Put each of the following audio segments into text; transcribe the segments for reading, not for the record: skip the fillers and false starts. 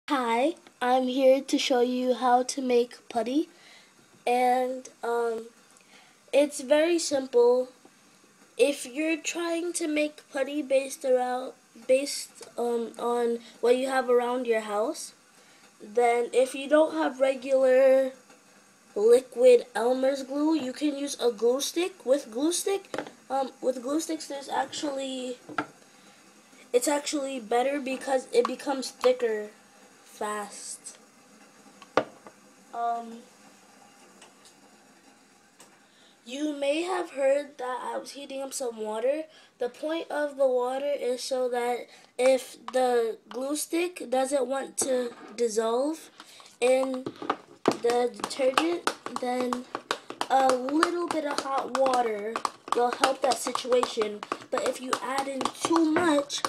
Hi, I'm here to show you how to make putty, and it's very simple. If you're trying to make putty based on what you have around your house, then if you don't have regular liquid Elmer's glue, you can use a glue stick. With glue sticks, it's actually better because it becomes thicker fast. Um, You may have heard that I was heating up some water. The point of the water is so that if the glue stick doesn't want to dissolve in the detergent, then a little bit of hot water will help that situation. But if you add in too much,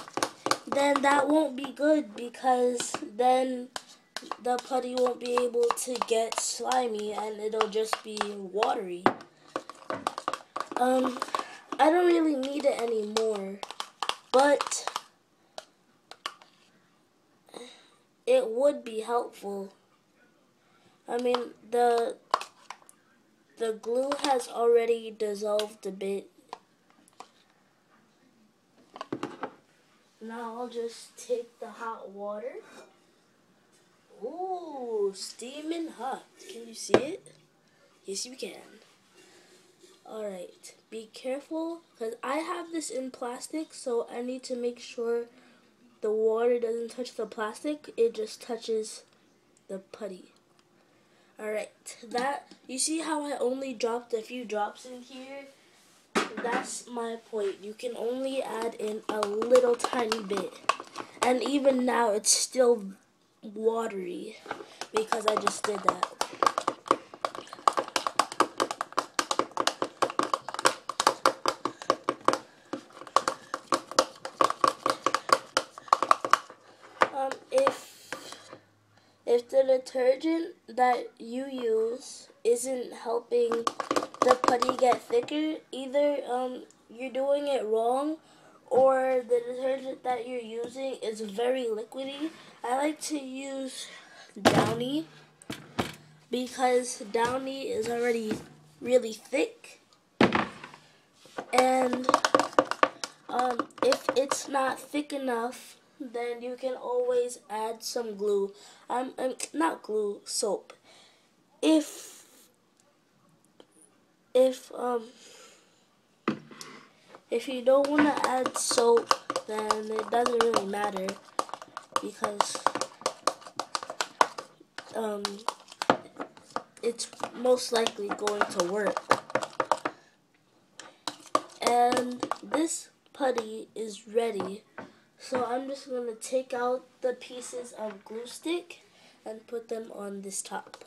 then that won't be good because then the putty won't be able to get slimy and it'll just be watery. I don't really need it anymore, but it would be helpful. I mean, the glue has already dissolved a bit. Now I'll just take the hot water. Ooh, steaming hot. Can you see it? Yes, you can. Alright, be careful, because I have this in plastic, so I need to make sure the water doesn't touch the plastic, it just touches the putty. Alright, you see how I only dropped a few drops in here? That's my point. You can only add in a little tiny bit. And even now it's still watery because I just did that. If the detergent that you use isn't helping the putty get thicker, either you're doing it wrong or the detergent that you're using is very liquidy. I like to use Downy because Downy is already really thick, and if it's not thick enough, then you can always add some glue. Not glue, soap. If if if you don't want to add soap, then it doesn't really matter because it's most likely going to work. And this putty is ready. So I'm just going to take out the pieces of glue stick and put them on this top.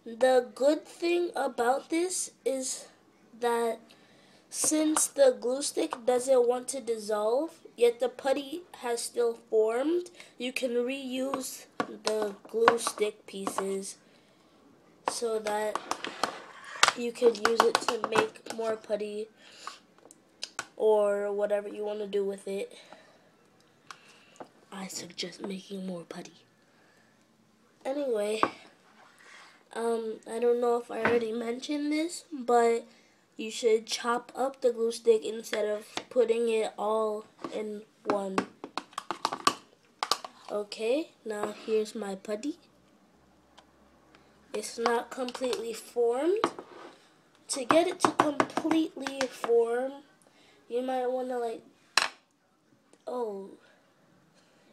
The good thing about this is that since the glue stick doesn't want to dissolve, yet the putty has still formed, you can reuse the glue stick pieces so that you can use it to make more putty or whatever you want to do with it. I suggest making more putty. Anyway, I don't know if I already mentioned this, but you should chop up the glue stick instead of putting it all in one. Okay, now here's my putty. It's not completely formed. To get it to completely form, you might want to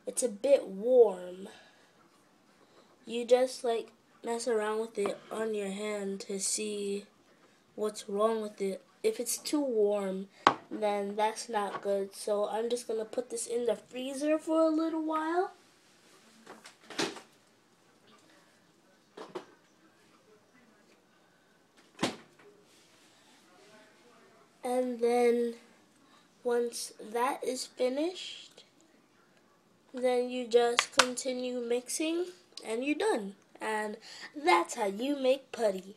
it's a bit warm. You just mess around with it on your hand to see what's wrong with it. If it's too warm, then that's not good. So I'm just going to put this in the freezer for a little while. And then once that is finished, then you just continue mixing and you're done. And that's how you make putty.